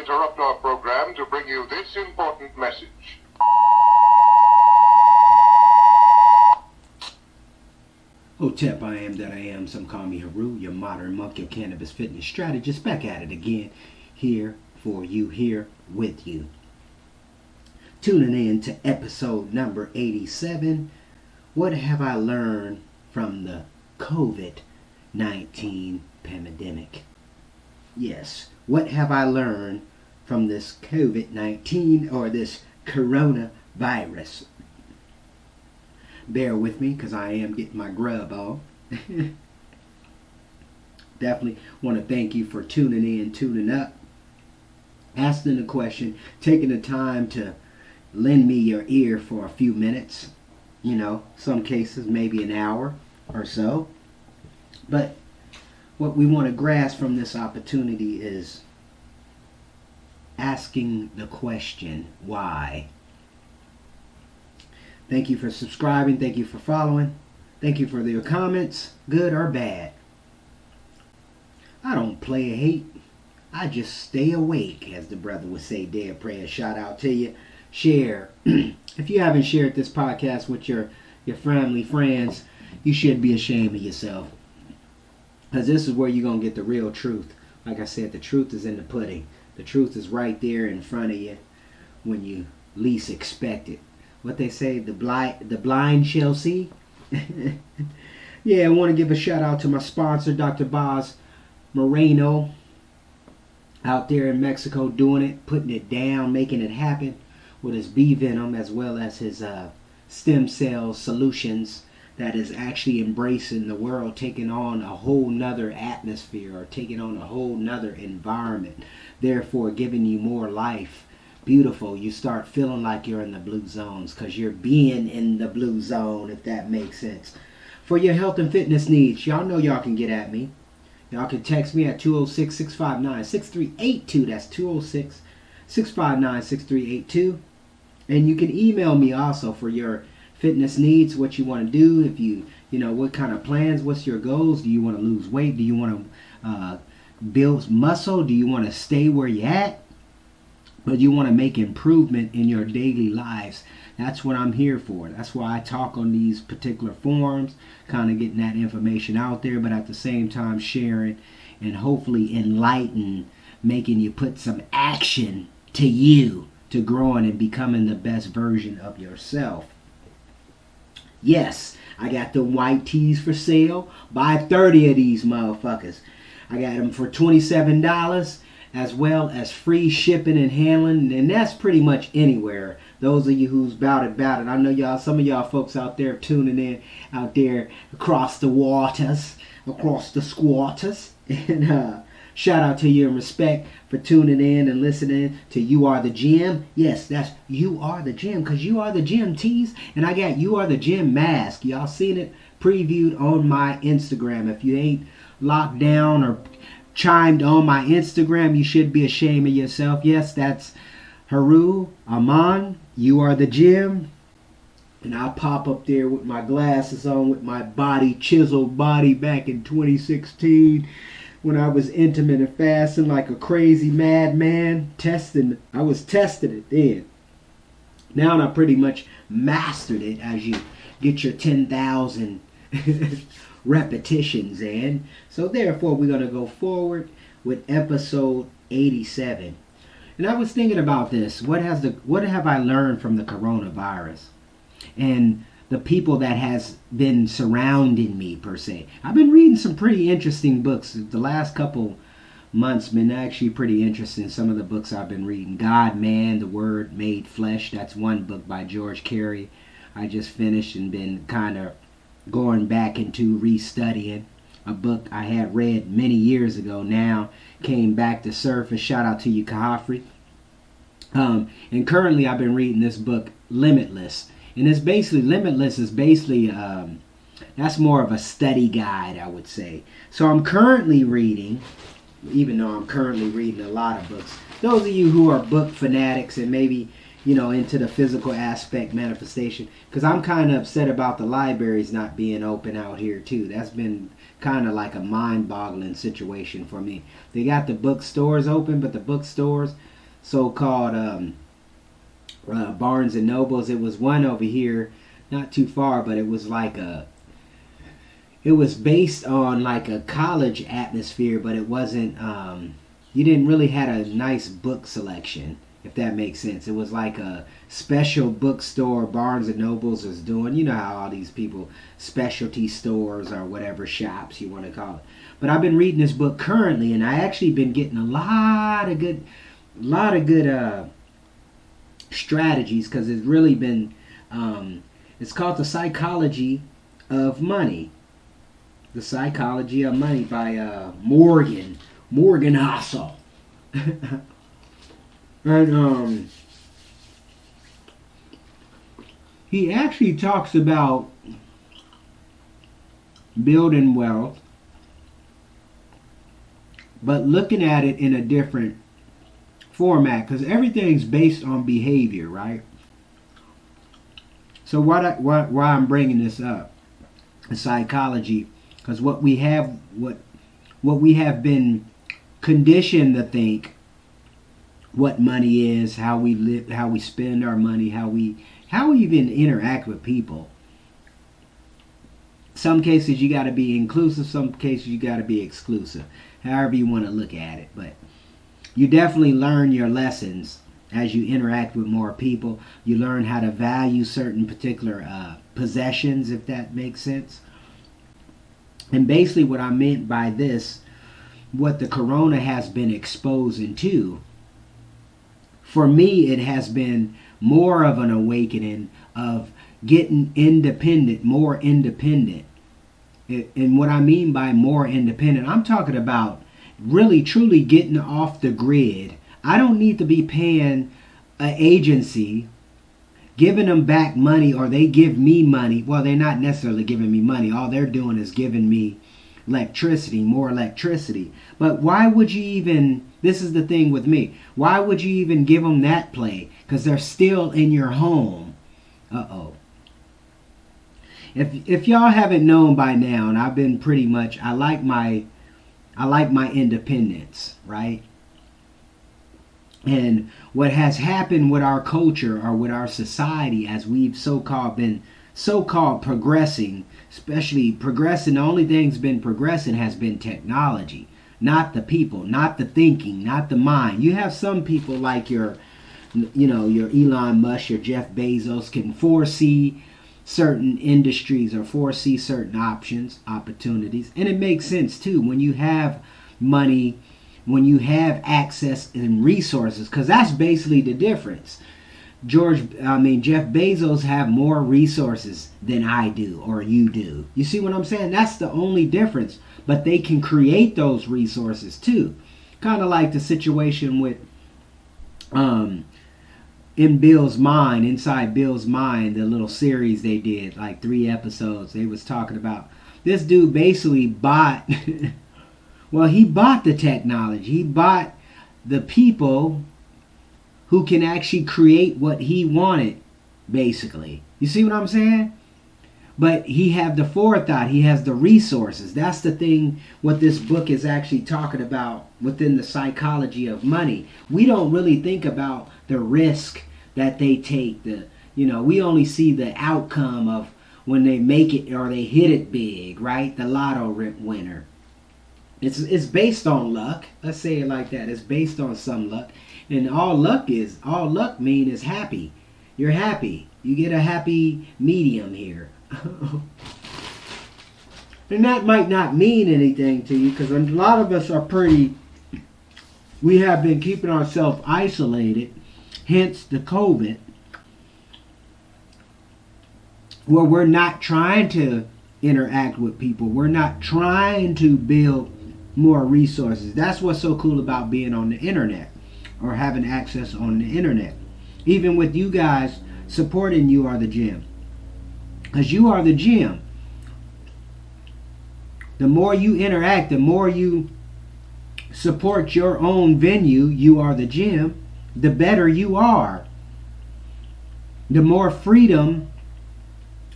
interrupt our program to bring you this important message. Hotep, I am that I am. Some call me Heru, your modern monk, your cannabis fitness strategist. Back at it again. Here for you, here with you. Tuning in to episode number 87. What have I learned from the Covid-19 pandemic? Yes, what have I learned from this Covid-19 or this coronavirus? Bear with me because I am getting my grub on. Definitely want to thank you for tuning in, tuning up, asking the question, taking the time to lend me your ear for a few minutes. You know, some cases maybe an hour or so. But what we want to grasp from this opportunity is asking the question, why? Thank you for subscribing. Thank you for following. Thank you for your comments, good or bad. I don't play hate. I just stay awake, as the brother would say. Day of prayer. Shout out to you. Share. If you haven't shared this podcast with your family, friends, you should be ashamed of yourself. Because this is where you're going to get the real truth. Like I said, the truth is in the pudding. The truth is right there in front of you when you least expect it. What they say, the blind shall see. Yeah, I want to give a shout out to my sponsor, Dr. Boz Moreno, out there in Mexico doing it, putting it down, making it happen with his bee venom as well as his stem cell solutions that is actually embracing the world, taking on a whole nother atmosphere or taking on a whole nother environment, therefore giving you more life. Beautiful. You start feeling like you're in the blue zones because you're being in the blue zone, if that makes sense. For your health and fitness needs, y'all know y'all can get at me. Y'all can text me at 206-659-6382. That's 206-659-6382. And you can email me also for your fitness needs, what you want to do, if you know, what kind of plans, what's your goals? Do you want to lose weight? Do you want to build muscle? Do you want to stay where you're at? But you want to make improvement in your daily lives. That's what I'm here for. That's why I talk on these particular forums, kind of getting that information out there, but at the same time sharing and hopefully enlighten, making you put some action to you to growing and becoming the best version of yourself. Yes, I got the white tees for sale. Buy 30 of these motherfuckers. I got them for $27, as well as free shipping and handling, and that's pretty much anywhere. Those of you who's about it. I know y'all, some of y'all folks out there tuning in, out there across the waters, across the squatters, and shout out to you and respect for tuning in and listening to You Are the Gym. Yes, that's You Are the Gym, because You Are the Gym tees, and I got You Are the Gym mask. Y'all seen it previewed on my Instagram. If you ain't locked down or chimed on my Instagram, you should be ashamed of yourself. Yes, that's Heru Aman, You Are the Gym. And I'll pop up there with my glasses on, with my body, chiseled body back in 2016 when I was intimate and fasting like a crazy madman. I was testing it then. Now I pretty much mastered it as you get your 10,000 repetitions in. So therefore we're going to go forward with episode 87. And I was thinking about this. What have I learned from the coronavirus and the people that has been surrounding me, per se? I've been reading some pretty interesting books. The last couple months been actually pretty interesting. Some of the books I've been reading. God, Man, the Word Made Flesh. That's one book by George Carey. I just finished and been kind of going back into restudying a book I had read many years ago. Now came back to surface. Shout out to you, Kahafri. And currently I've been reading this book, Limitless. And it's basically, Limitless is basically, that's more of a study guide, I would say. So I'm currently reading, even though I'm currently reading a lot of books. Those of you who are book fanatics and maybe, you know, into the physical aspect, manifestation, because I'm kind of upset about the libraries not being open out here too. That's been kind of like a mind-boggling situation for me. They got the bookstores open, but the bookstores, so-called Barnes and Nobles. It was one over here, not too far, but it was like it was based on like a college atmosphere, but it wasn't, you didn't really had a nice book selection, if that makes sense. It was like a special bookstore Barnes and Nobles is doing. You know how all these people, specialty stores or whatever shops you want to call it. But I've been reading this book currently, and I actually been getting a lot of good strategies, because it's really been, it's called The Psychology of Money. The Psychology of Money by Morgan Housel. And he actually talks about building wealth, but looking at it in a different format, because everything's based on behavior, right? So why I'm bringing this up, psychology, because what we have been conditioned to think what money is, how we live, how we spend our money, how we even interact with people. Some cases you got to be inclusive, some cases you got to be exclusive, however you want to look at it. But you definitely learn your lessons as you interact with more people. You learn how to value certain particular possessions, if that makes sense. And basically what I meant by this, what the corona has been exposing to, for me, it has been more of an awakening of getting independent, more independent. And what I mean by more independent, I'm talking about really truly getting off the grid. I don't need to be paying an agency, giving them back money, or they give me money. Well, they're not necessarily giving me money. All they're doing is giving me electricity, more electricity. But why would you even, this is the thing with me, why would you even give them that play? Because they're still in your home. Uh-oh. If y'all haven't known by now, and I've been pretty much, I like my independence, right? And what has happened with our culture or with our society, as we've been so-called progressing, especially progressing, the only thing's been progressing has been technology, not the people, not the thinking, not the mind. You have some people like your Elon Musk, your Jeff Bezos can foresee certain industries or foresee certain opportunities. And it makes sense too when you have money, when you have access and resources, because that's basically the difference. Jeff Bezos have more resources than I do or you do. You see what I'm saying? That's the only difference. But they can create those resources too. Kind of like the situation with inside Bill's Mind, the little series they did, like 3 episodes. They was talking about this dude basically bought well, he bought the technology. He bought the people who can actually create what he wanted, basically. You see what I'm saying? But he have the forethought. He has the resources. That's the thing what this book is actually talking about within the psychology of money. We don't really think about the risk that they take. We only see the outcome of when they make it or they hit it big, right? The lotto winner. It's based on luck. Let's say it like that. It's based on some luck. And all luck mean is happy. You're happy. You get a happy medium here. And that might not mean anything to you, because a lot of us we have been keeping ourselves isolated, hence the COVID, where we're not trying to interact with people. We're not trying to build more resources. That's what's so cool about being on the internet or having access on the internet. Even with you guys supporting You Are the Gym. Because you are the gym. The more you interact, the more you support your own venue, You Are the Gym, the better you are. The more freedom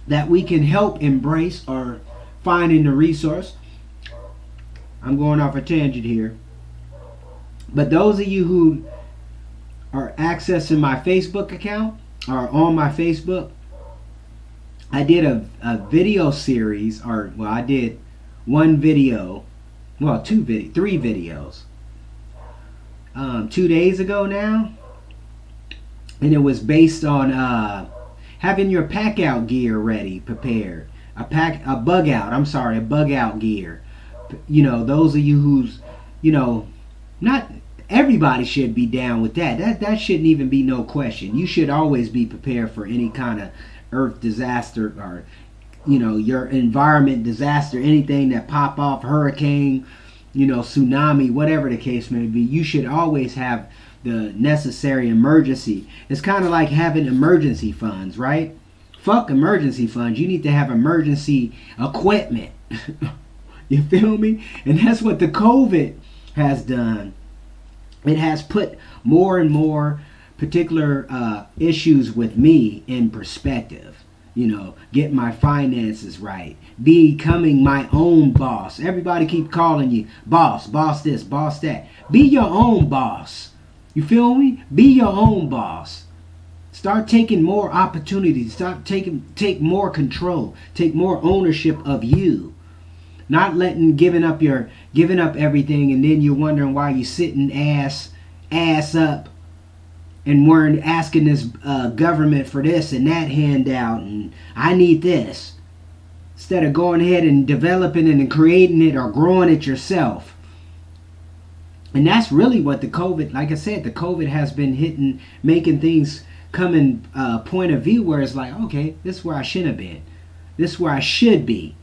that we can help embrace or find in the resource. I'm going off a tangent here. But those of you who are accessing my Facebook account or on my Facebook, I did a video series, or well, I did one video, well, three videos, 2 days ago now, and it was based on having your pack out gear ready, prepared, a bug out gear. You know, those of you who's, you know, not everybody should be down with that. That shouldn't even be no question. You should always be prepared for any kind of earth disaster, or, you know, your environment disaster, anything that pop off, hurricane, you know, tsunami, whatever the case may be. You should always have the necessary emergency. It's kind of like having emergency funds, right? Fuck emergency funds. You need to have emergency equipment. You feel me? And that's what the COVID has done. It has put more and more particular issues with me in perspective. You know, get my finances right, becoming my own boss. Everybody keep calling you boss, boss this, boss that. Be your own boss. You feel me? Be your own boss. Start taking more opportunities. Take more control. Take more ownership of you. Not giving up everything, and then you're wondering why you're sitting ass up and weren't asking this government for this and that handout, and I need this, instead of going ahead and developing it and creating it or growing it yourself. And that's really what the COVID, like I said, the COVID has been making things come in point of view where it's like, okay, this is where I shouldn't have been. This is where I should be.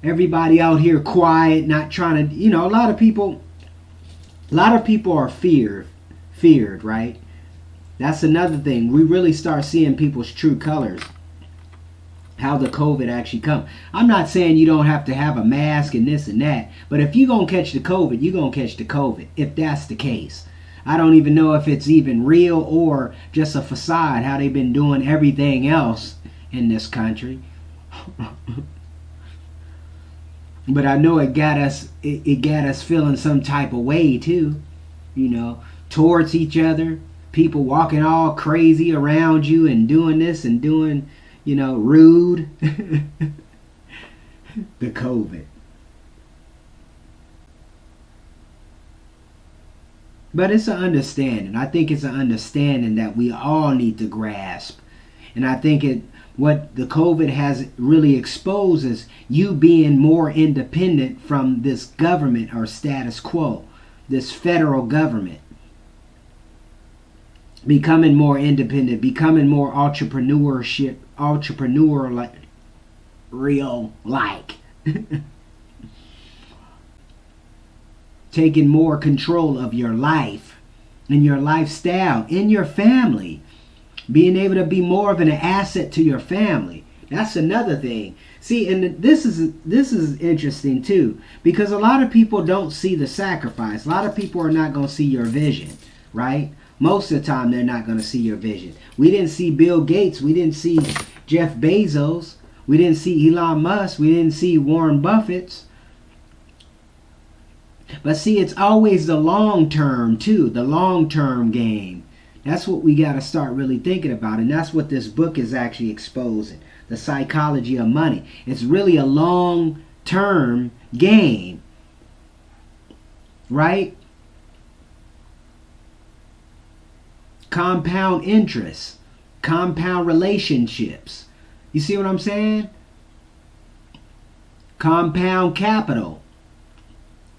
Everybody out here quiet, not trying to, you know, a lot of people are feared, right? That's another thing. We really start seeing people's true colors. How the COVID actually come. I'm not saying you don't have to have a mask and this and that, but if you're going to catch the COVID, you're going to catch the COVID, if that's the case. I don't even know if it's even real or just a facade, how they've been doing everything else in this country. But I know it got us feeling some type of way too, you know, towards each other. People walking all crazy around you and doing this and doing, you know, rude. The COVID. But it's an understanding. I think it's an understanding that we all need to grasp. And I think what the COVID has really exposed is you being more independent from this government or status quo, this federal government. Becoming more independent, becoming more entrepreneur-like, real-like. Taking more control of your life and your lifestyle, in your family. Being able to be more of an asset to your family. That's another thing. See, and this is interesting too, because a lot of people don't see the sacrifice. A lot of people are not going to see your vision, right? Most of the time, they're not going to see your vision. We didn't see Bill Gates. We didn't see Jeff Bezos. We didn't see Elon Musk. We didn't see Warren Buffett's. But see, it's always the long term too, the long term game. That's what we got to start really thinking about. And that's what this book is actually exposing. The psychology of money. It's really a long term game. Right? Compound interest. Compound relationships. You see what I'm saying? Compound capital.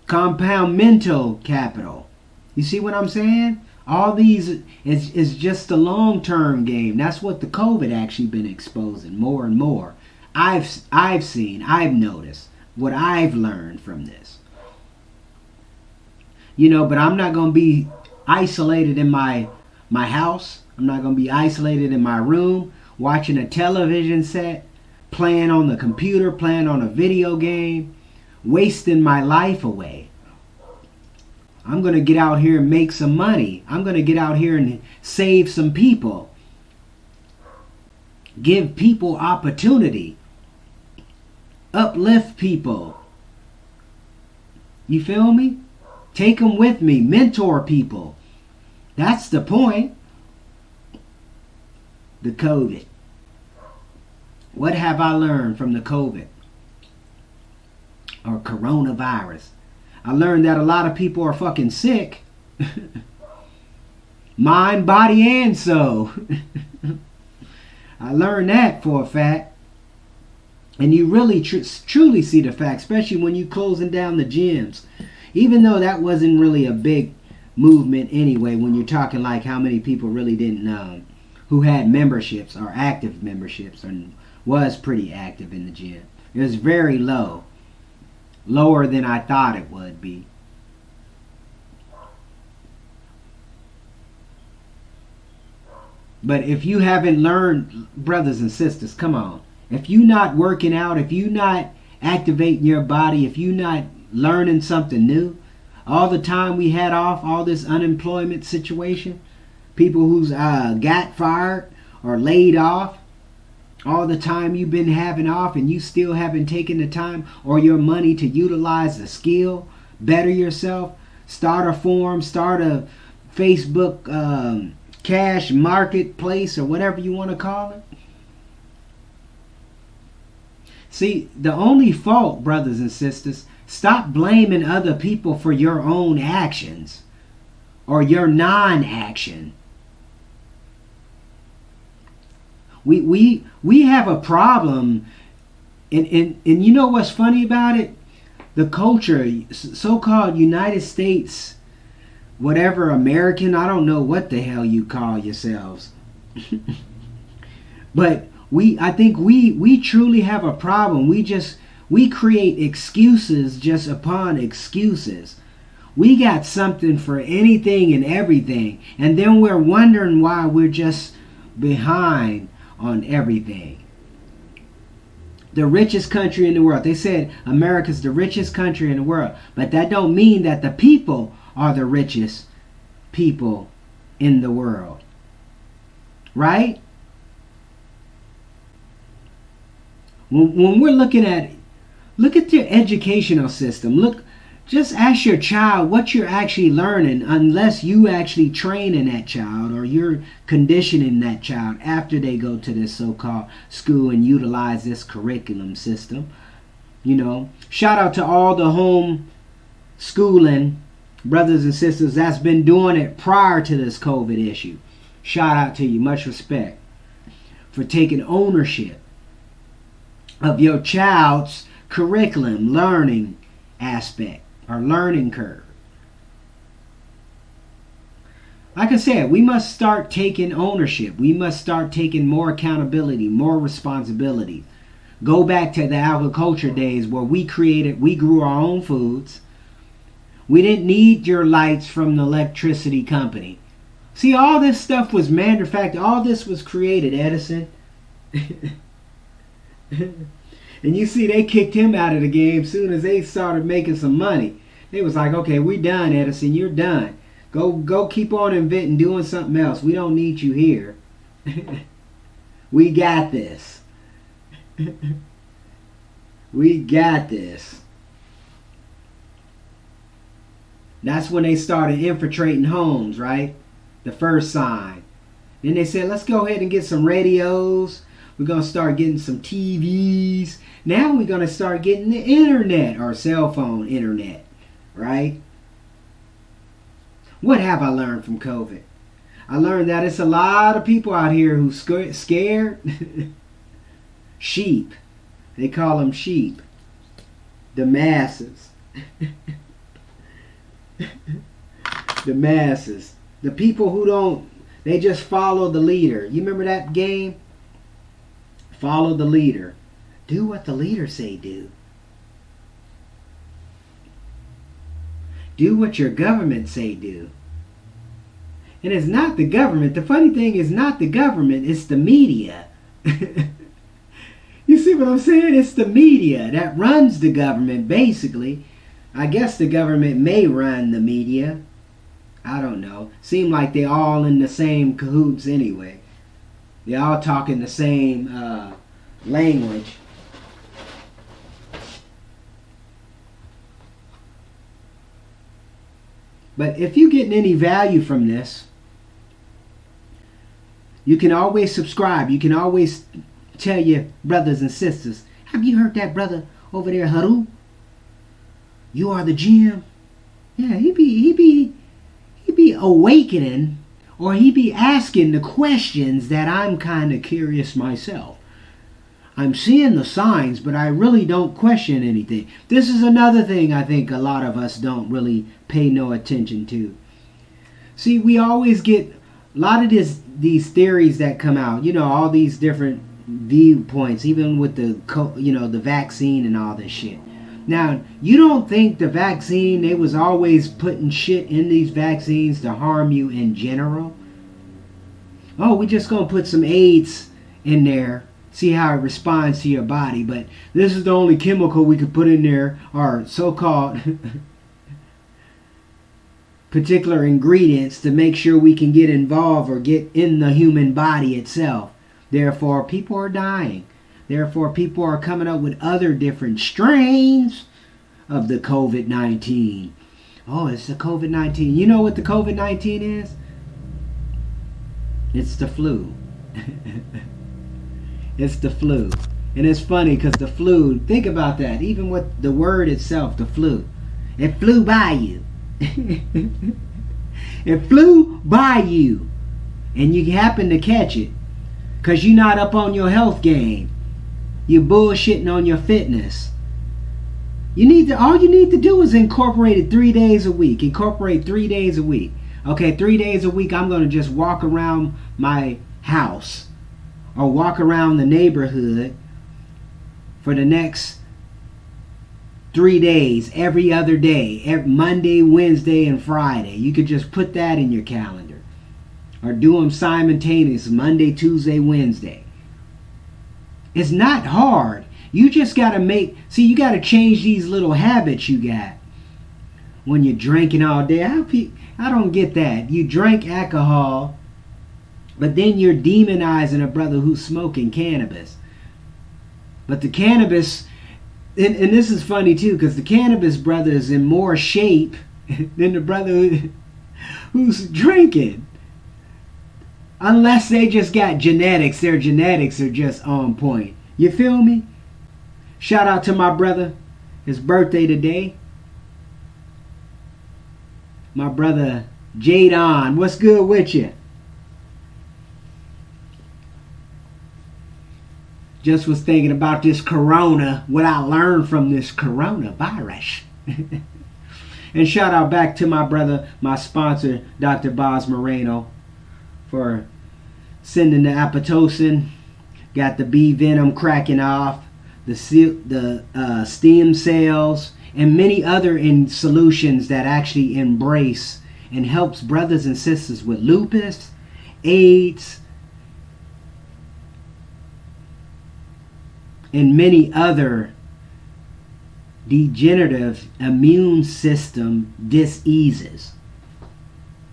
Compound mental capital. You see what I'm saying? All these is just a long-term game. That's what the COVID actually been exposing more and more. I've seen, I've noticed what I've learned from this. You know, but I'm not going to be isolated in my house. I'm not going to be isolated in my room watching a television set, playing on the computer, playing on a video game, wasting my life away. I'm going to get out here and make some money. I'm going to get out here and save some people. Give people opportunity. Uplift people. You feel me? Take them with me. Mentor people. That's the point. The COVID. What have I learned from the COVID or coronavirus? I learned that a lot of people are fucking sick. Mind, body, and soul. I learned that for a fact. And you really truly see the fact, especially when you closing down the gyms. Even though that wasn't really a big movement anyway, when you're talking like how many people really didn't know who had memberships or active memberships and was pretty active in the gym. It was very low. Lower than I thought it would be. But if you haven't learned, brothers and sisters, come on. If you not working out, if you not activating your body, if you not learning something new, all the time we had off, all this unemployment situation, people who's got fired or laid off, all the time you've been having off and you still haven't taken the time or your money to utilize the skill, better yourself, start a forum, start a Facebook cash marketplace or whatever you want to call it. See, the only fault, brothers and sisters, stop blaming other people for your own actions or your non-action. We have a problem, and you know what's funny about it? The culture, so-called United States, whatever, American, I don't know what the hell you call yourselves. But I think we truly have a problem. We create excuses just upon excuses. We got something for anything and everything, and then we're wondering why we're just behind on everything. The richest country in the world. They said America's the richest country in the world, but that don't mean that the people are the richest people in the world. Right? When we're look at your educational system. Just ask your child what you're actually learning, unless you actually training that child or you're conditioning that child after they go to this so-called school and utilize this curriculum system. You know, shout out to all the home schooling brothers and sisters that's been doing it prior to this COVID issue. Shout out to you. Much respect for taking ownership of your child's curriculum learning aspect or learning curve. Like I said, we must start taking ownership. We must start taking more accountability, more responsibility. Go back to the agriculture days where we grew our own foods. We didn't need your lights from the electricity company. See, all this stuff was manufactured. All this was created, Edison. And you see, they kicked him out of the game as soon as they started making some money. They was like, okay, we're done, Edison. You're done. Go keep on inventing, doing something else. We don't need you here. We got this. We got this. That's when they started infiltrating homes, right? The first sign. Then they said, let's go ahead and get some radios. We're going to start getting some TVs. Now we're going to start getting the internet, or cell phone internet, right? What have I learned from COVID? I learned that it's a lot of people out here who scared. Sheep. They call them sheep. The masses. The masses. The people who don't, they just follow the leader. You remember that game? Follow the leader. Do what the leader say do. Do what your government say do. And it's not the government. The funny thing is not the government, it's the media. You see what I'm saying? It's the media that runs the government, basically. I guess the government may run the media. I don't know. Seem like they all in the same cahoots anyway. They all talking the same language. But if you're getting any value from this, You can always subscribe. You can always tell your brothers and sisters, have you heard that brother over there, Heru? You are the gym. Yeah, he be awakening, or he be asking the questions that I'm kind of curious myself. I'm seeing the signs, but I really don't question anything. This is another thing I think a lot of us don't really pay no attention to. See, we always get a lot of these theories that come out, all these different viewpoints, even with the vaccine and all this shit. Now, you don't think the vaccine, they was always putting shit in these vaccines to harm you in general? Oh, we just gonna put some AIDS in there, see how it responds to your body, but this is the only chemical we could put in there, or so-called particular ingredients to make sure we can get involved or get in the human body itself. Therefore, people are dying. Therefore, people are coming up with other different strains of the Covid-19. Oh, it's the Covid-19. You know what the Covid-19 is? It's the flu. It's the flu. And it's funny because the flu, think about that. Even with the word itself, the flu. It flew by you. It flew by you. And you happen to catch it because you're not up on your health game. You're bullshitting on your fitness. All you need to do is incorporate it 3 days a week. Incorporate 3 days a week. Okay, 3 days a week I'm going to just walk around my house or walk around the neighborhood for the next 3 days, every other day, Monday, Wednesday, and Friday. You could just put that in your calendar. Or do them simultaneous, Monday, Tuesday, Wednesday. It's not hard. You just got to you got to change these little habits you got. When you're drinking all day, I don't get that. You drink alcohol, but then you're demonizing a brother who's smoking cannabis. But the cannabis, and this is funny too, because the cannabis brother is in more shape than the brother who's drinking. Unless they just got genetics. Their genetics are just on point. You feel me? Shout out to my brother. His birthday today. My brother Jadon. What's good with you? Just was thinking about this corona. What I learned from this coronavirus. And shout out back to my brother, my sponsor, Dr. Boz Moreno, for sending the apoptosin, got the bee venom cracking off, the stem cells, and many other solutions that actually embrace and helps brothers and sisters with lupus, AIDS, and many other degenerative immune system diseases.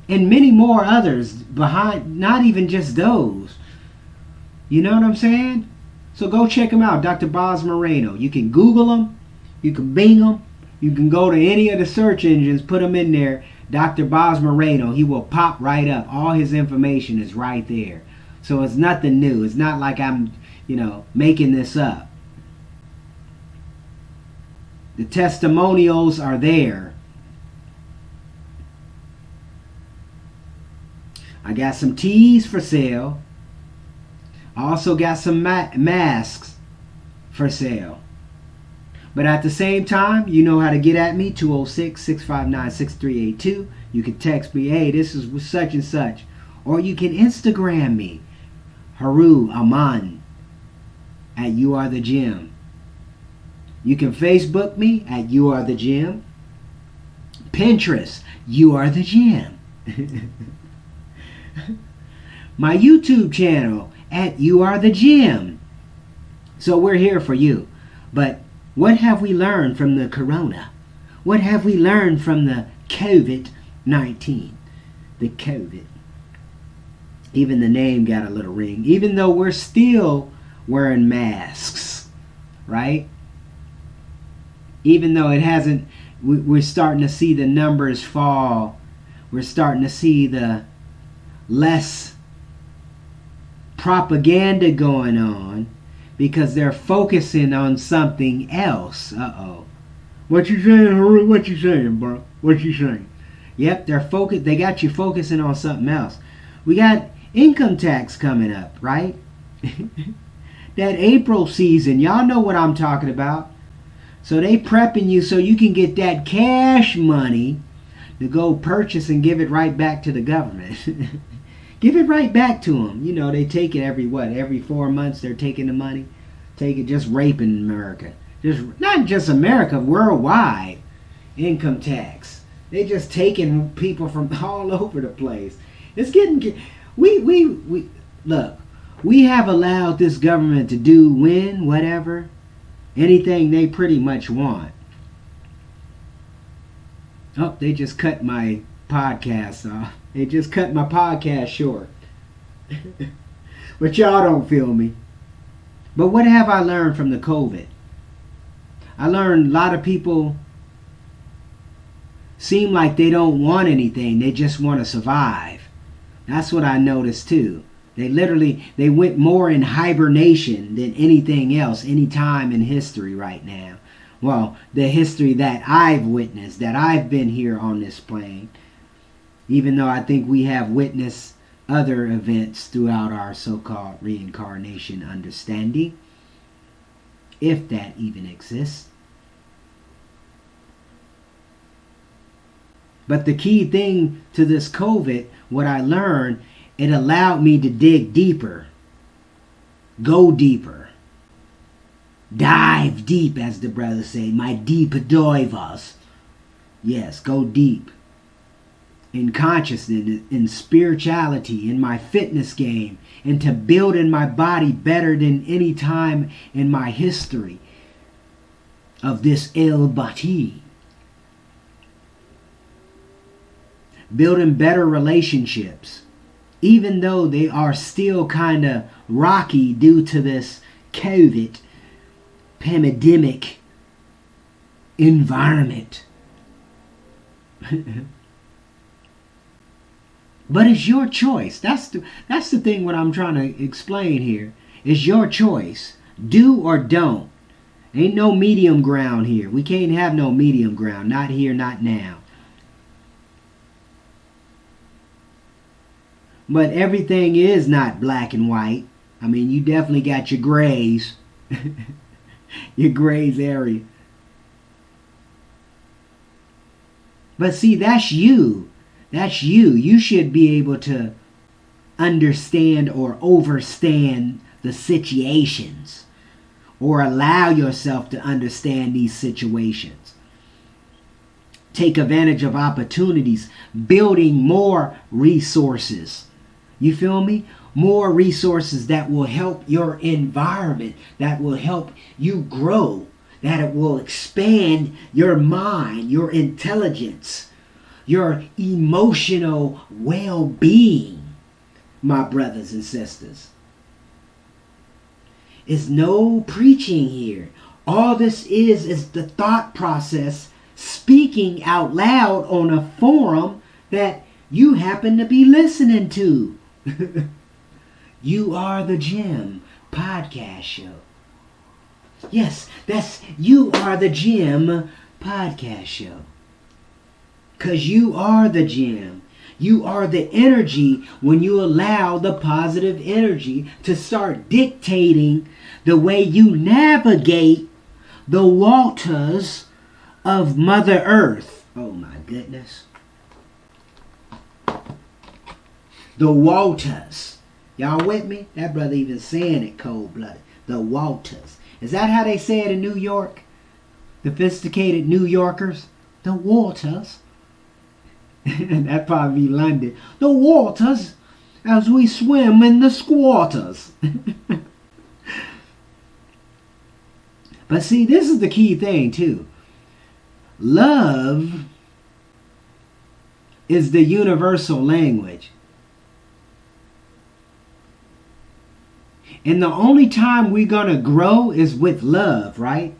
And many more others behind, not even just those. You know what I'm saying? So go check him out, Dr. Boz Moreno. You can Google him. You can Bing him. You can go to any of the search engines, put him in there, Dr. Boz Moreno. He will pop right up. All his information is right there. So it's nothing new. It's not like I'm, making this up. The testimonials are there. I got some teas for sale. I also got some masks for sale. But at the same time, you know how to get at me, 206-659-6382. You can text me, hey, this is such and such. Or you can Instagram me, Heru Aman, at You Are The Gym. You can Facebook me at You Are The Gym. Pinterest, You Are The Gym. My YouTube channel at You Are The Gym. So we're here for you. But what have we learned from the corona? What have we learned from the Covid-19? The Covid. Even the name got a little ring. Even though we're still wearing masks. Right? Even though it hasn't, we're starting to see the numbers fall. We're starting to see the less propaganda going on because they're focusing on something else. Uh-oh. What you saying, Heru? What you saying, bro? What you saying? Yep, they got you focusing on something else. We got income tax coming up, right? That April season, y'all know what I'm talking about. So they prepping you so you can get that cash money to go purchase and give it right back to the government. Give it right back to them. You know, they take it every 4 months they're taking the money. Take it, just raping America. Not just America, worldwide income tax. They just taking people from all over the place. It's getting, we look, we have allowed this government to do whatever, anything they pretty much want. Oh, they just cut my podcast off. They just cut my podcast short. But y'all don't feel me. But what have I learned from the COVID? I learned a lot of people seem like they don't want anything. They just want to survive. That's what I noticed too. They went more in hibernation than anything else, any time in history right now. Well, the history that I've witnessed, that I've been here on this plane. Even though I think we have witnessed other events throughout our so-called reincarnation understanding, if that even exists. But the key thing to this COVID, what I learned, it allowed me to dig deeper, go deeper, dive deep, as the brothers say, my deep divers. Yes, go deep. In consciousness, in spirituality, in my fitness game, into building my body better than any time in my history of this El Bati. Building better relationships, even though they are still kind of rocky due to this COVID pandemic environment. But it's your choice. That's the thing what I'm trying to explain here. It's your choice. Do or don't. Ain't no medium ground here. We can't have no medium ground. Not here, not now. But everything is not black and white. I mean, you definitely got your grays. Your grays area. But see, that's you. That's you. You should be able to understand or overstand the situations. Or allow yourself to understand these situations. Take advantage of opportunities. Building more resources. You feel me? More resources that will help your environment, that will help you grow, that it will expand your mind, your intelligence, your emotional well-being, my brothers and sisters. It's no preaching here. All this is the thought process speaking out loud on a forum that you happen to be listening to. You Are the Gym podcast show. Yes, that's You Are the Gym podcast show. Because you are the gym. You are the energy when you allow the positive energy to start dictating the way you navigate the waters of Mother Earth. Oh my goodness. The waters. Y'all with me? That brother even saying it cold-blooded. The waters. Is that how they say it in New York? Sophisticated New Yorkers? The waters. That'd probably be London. The waters as we swim in the squatters. But see, this is the key thing too. Love is the universal language. And the only time we're going to grow is with love, right?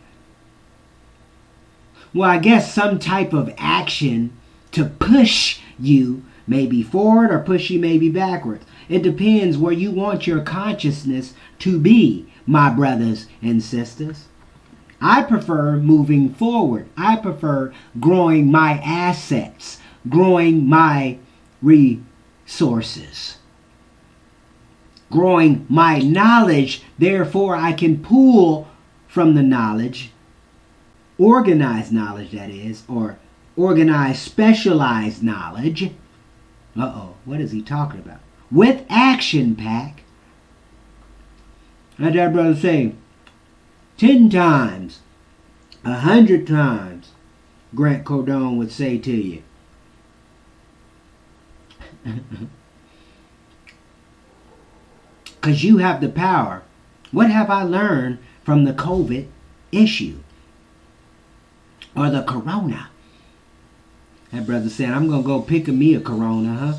Well, I guess some type of action to push you maybe forward or push you maybe backwards. It depends where you want your consciousness to be, my brothers and sisters. I prefer moving forward. I prefer growing my assets, growing my resources, growing my knowledge. Therefore, I can pull from the knowledge, organized knowledge that is, or organized specialized knowledge. What is he talking about? With action pack. Let that brother say, 10 times, 100 times, Grant Cardone would say to you. Because you have the power. What have I learned from the COVID issue? Or the corona? That brother said, I'm going to go pick me a corona, huh?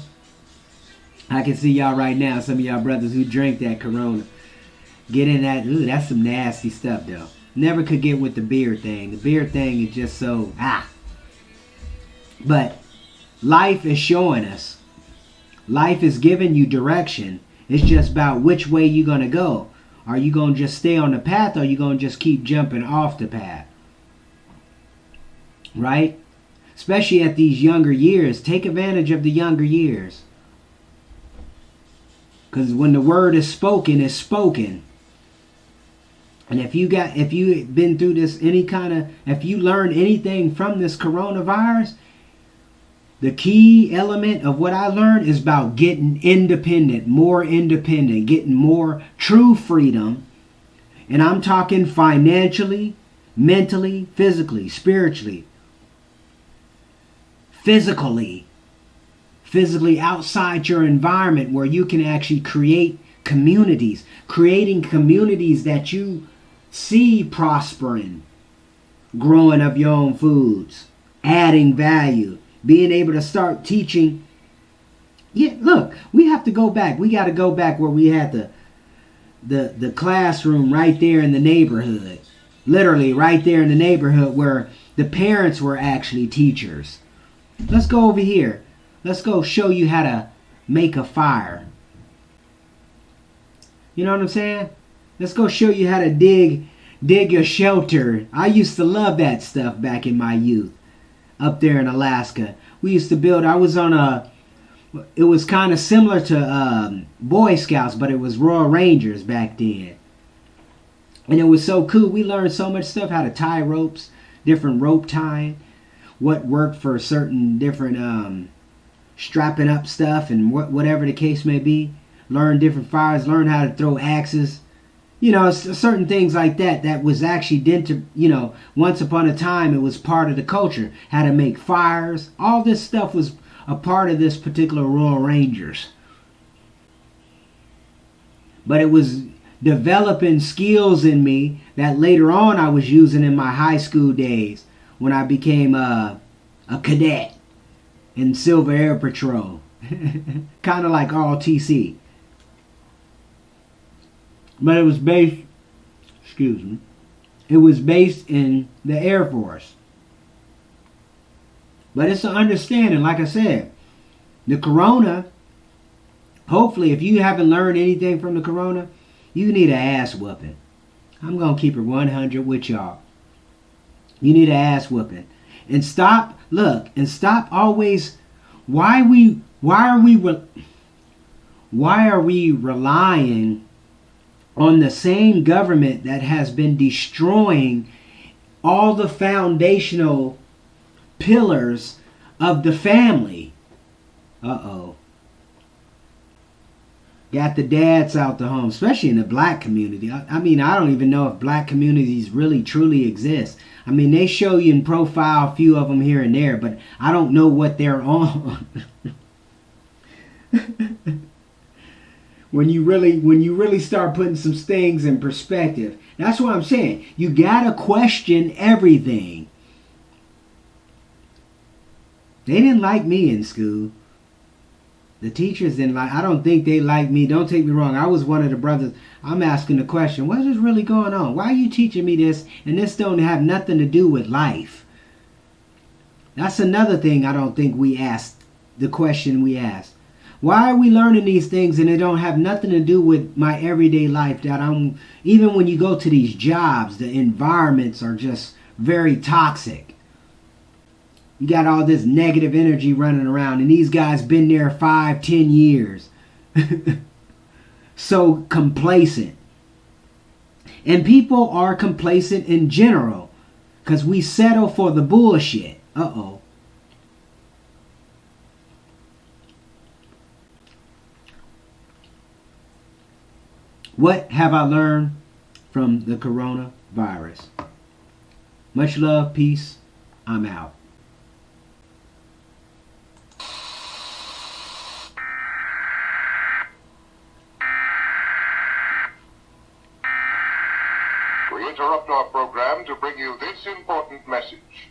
I can see y'all right now, some of y'all brothers who drink that corona. Get in that, ooh, that's some nasty stuff though. Never could get with the beer thing. The beer thing is just so, But life is showing us. Life is giving you direction. It's just about which way you're going to go. Are you going to just stay on the path, or are you going to just keep jumping off the path? Right? Especially at these younger years. Take advantage of the younger years. Because when the word is spoken, it's spoken. And if you been through this if you learned anything from this coronavirus, the key element of what I learned is about getting independent, getting more true freedom. And I'm talking financially, mentally, physically, spiritually, physically outside your environment, where you can actually creating communities that you see prospering, growing of your own foods, adding value, being able to start teaching. Yeah, look, we have to go back. We got to go back where we had the classroom right there in the neighborhood. Literally right there in the neighborhood where the parents were actually teachers. Let's go over here. Let's go show you how to make a fire. You know what I'm saying? Let's go show you how to dig your shelter. I used to love that stuff back in my youth. Up there in Alaska, we used to build. It was kind of similar to Boy Scouts, but it was Royal Rangers back then. And it was so cool. We learned so much stuff, how to tie ropes, different rope tying, what worked for certain different strapping up stuff, and whatever the case may be. Learn different fires, learn how to throw axes. You know, certain things like that. That was actually once upon a time, it was part of the culture. How to make fires. All this stuff was a part of this particular Royal Rangers. But it was developing skills in me that later on I was using in my high school days when I became a cadet in Silver Air Patrol. Kind of like ROTC. But it was based in the Air Force. But it's an understanding, like I said, the corona, hopefully if you haven't learned anything from the corona, you need an ass whooping. I'm going to keep it 100 with y'all. You need an ass whooping. And stop always, why are we relying on the same government that has been destroying all the foundational pillars of the family? Got the dads out the home, especially in the black community. I mean, I don't even know if black communities really truly exist. I mean, they show you in profile a few of them here and there, but I don't know what they're on. When you really start putting some things in perspective. That's what I'm saying. You gotta question everything. They didn't like me in school. The teachers didn't like. I don't think they liked me. Don't take me wrong. I was one of the brothers. I'm asking the question, what is really going on? Why are you teaching me this? And this don't have nothing to do with life. That's another thing I don't think we asked. The question we asked. Why are we learning these things and it don't have nothing to do with my everyday life? That I'm even when you go to these jobs, the environments are just very toxic. You got all this negative energy running around, and these guys been there 5, 10 years. So complacent. And people are complacent in general because we settle for the bullshit. Uh-oh. What have I learned from the coronavirus? Much love, peace. I'm out. We interrupt our program to bring you this important message.